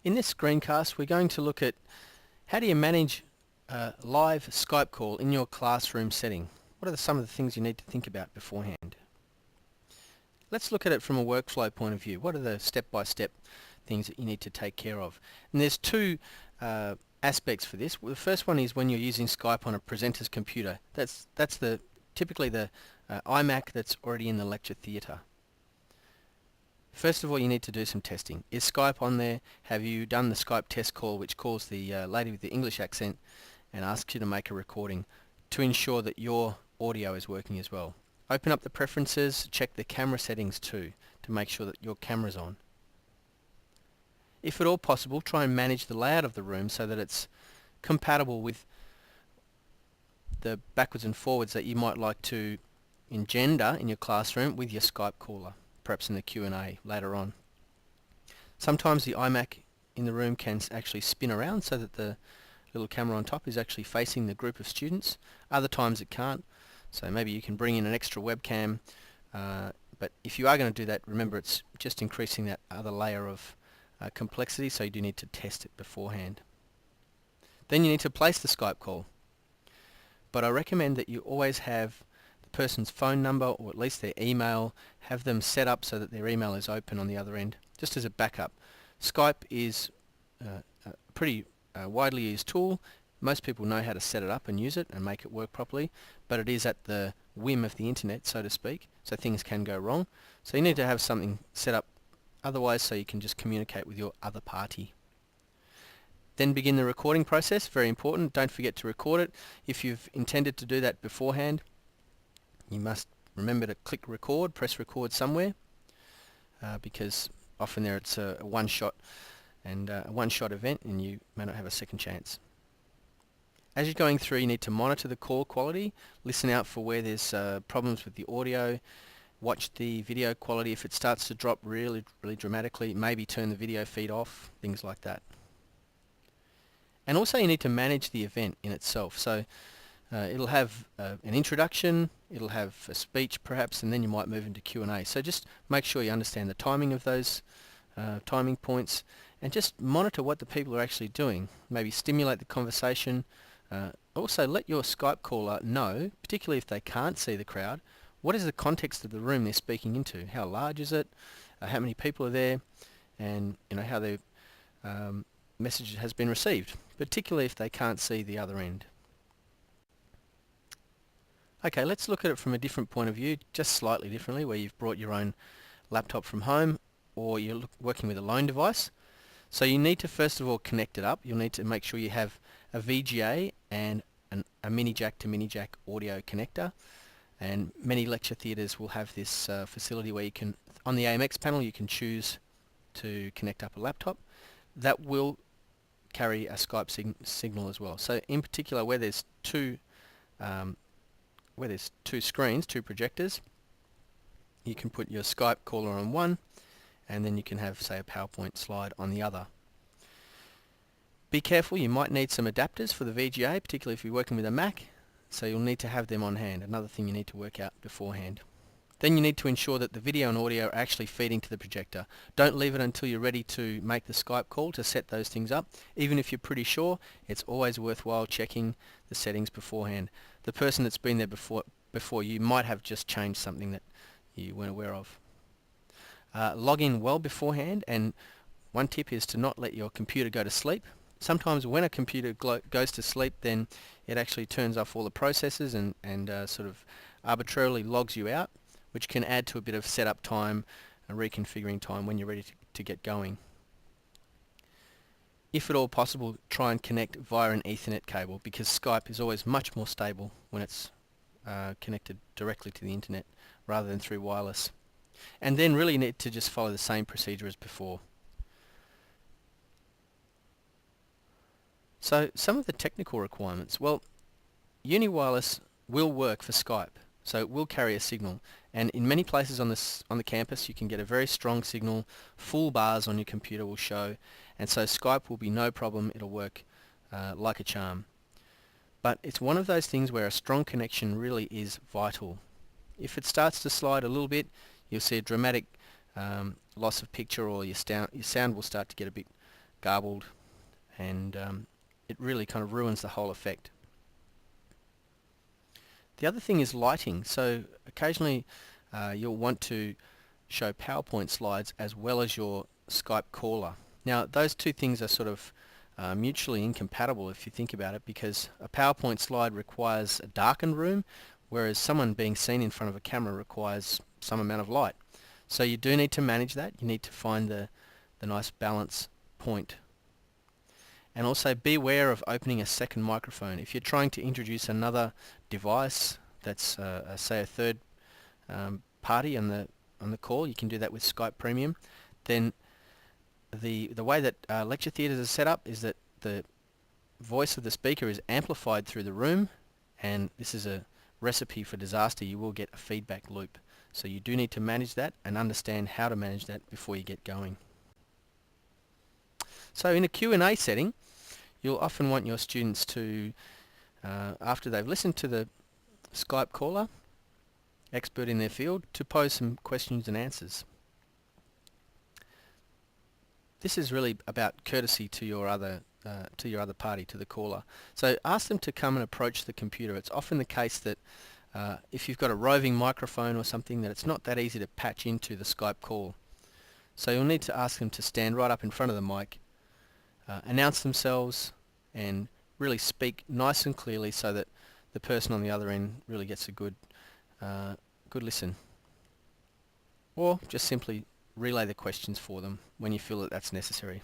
In this screencast, we're going to look at how do you manage a live Skype call in your classroom setting. What are some of the things you need to think about beforehand? Let's look at it from a workflow point of view. What are the step-by-step things that you need to take care of? And there's two aspects for this. Well, the first one is when you're using Skype on a presenter's computer. That's typically the iMac that's already in the lecture theatre. First of all, you need to do some testing. Is Skype on there? Have you done the Skype test call, which calls the lady with the English accent and asks you to make a recording to ensure that your audio is working as well? Open up the preferences, check the camera settings too to make sure that your camera's on. If at all possible, try and manage the layout of the room so that it's compatible with the backwards and forwards that you might like to engender in your classroom with your Skype caller, perhaps in the Q&A later on. Sometimes the iMac in the room can actually spin around so that the little camera on top is actually facing the group of students. Other times it can't, so maybe you can bring in an extra webcam, but if you are going to do that, remember it's just increasing that other layer of complexity, so you do need to test it beforehand. Then you need to place the Skype call, but I recommend that you always have person's phone number or at least their email, have them set up so that their email is open on the other end, just as a backup. Skype is a pretty widely used tool. Most people know how to set it up and use it and make it work properly, but it is at the whim of the internet, so to speak, so things can go wrong. So you need to have something set up otherwise so you can just communicate with your other party. Then begin the recording process, very important. Don't forget to record it. If you've intended to do that beforehand, you must remember to click record, press record somewhere, because often there it's a one-shot and a one-shot event and you may not have a second chance. As you're going through, you need to monitor the call quality, listen out for where there's problems with the audio, watch the video quality. If it starts to drop really dramatically, maybe turn the video feed off, things like that. And also you need to manage the event in itself. So it'll have an introduction, it'll have a speech perhaps, and then you might move into Q&A. So just make sure you understand the timing of those timing points and just monitor what the people are actually doing. Maybe stimulate the conversation. Also let your Skype caller know, particularly if they can't see the crowd, what is the context of the room they're speaking into. How large is it? How many people are there? And how the message has been received, particularly if they can't see the other end. Okay, let's look at it from a different point of view, just slightly differently, where you've brought your own laptop from home or you're working with a lone device. So you need to first of all connect it up. You'll need to make sure you have a VGA and a mini jack to mini jack audio connector. And many lecture theatres will have this facility where you can, on the AMX panel, you can choose to connect up a laptop. That will carry a Skype signal as well. So in particular, where there's two screens, two projectors, you can put your Skype caller on one and then you can have, say, a PowerPoint slide on the other. Be careful, you might need some adapters for the VGA, particularly if you're working with a Mac, so you'll need to have them on hand, another thing you need to work out beforehand. Then you need to ensure that the video and audio are actually feeding to the projector. Don't leave it until you're ready to make the Skype call to set those things up. Even if you're pretty sure, it's always worthwhile checking the settings beforehand. The person that's been there before you might have just changed something that you weren't aware of. Log in well beforehand, and one tip is to not let your computer go to sleep. Sometimes when a computer goes to sleep, then it actually turns off all the processes and sort of arbitrarily logs you out, which can add to a bit of setup time and reconfiguring time when you're ready to get going. If at all possible, try and connect via an Ethernet cable, because Skype is always much more stable when it's connected directly to the internet rather than through wireless. And then really need to just follow the same procedure as before. So some of the technical requirements. Well, UniWireless will work for Skype, so it will carry a signal. And in many places on the campus, you can get a very strong signal. Full bars on your computer will show, and so Skype will be no problem. It'll work like a charm. But it's one of those things where a strong connection really is vital. If it starts to slide a little bit, you'll see a dramatic loss of picture, or your sound will start to get a bit garbled, and it really kind of ruins the whole effect. The other thing is lighting. So occasionally you'll want to show PowerPoint slides as well as your Skype caller. Now those two things are sort of mutually incompatible if you think about it, because a PowerPoint slide requires a darkened room, whereas someone being seen in front of a camera requires some amount of light. So you do need to manage that. You need to find the nice balance point. And also beware of opening a second microphone. If you're trying to introduce another device that's say a third party on the call, you can do that with Skype Premium. Then the way that lecture theatres are set up is that the voice of the speaker is amplified through the room, and this is a recipe for disaster. You will get a feedback loop. So you do need to manage that and understand how to manage that before you get going. So in a Q&A setting, you'll often want your students to, after they've listened to the Skype caller, expert in their field, to pose some questions and answers. This is really about courtesy to your other party, to the caller. So ask them to come and approach the computer. It's often the case that if you've got a roving microphone or something, that it's not that easy to patch into the Skype call. So you'll need to ask them to stand right up in front of the mic, announce themselves, and really speak nice and clearly so that the person on the other end really gets a good listen. Or just simply relay the questions for them when you feel that that's necessary.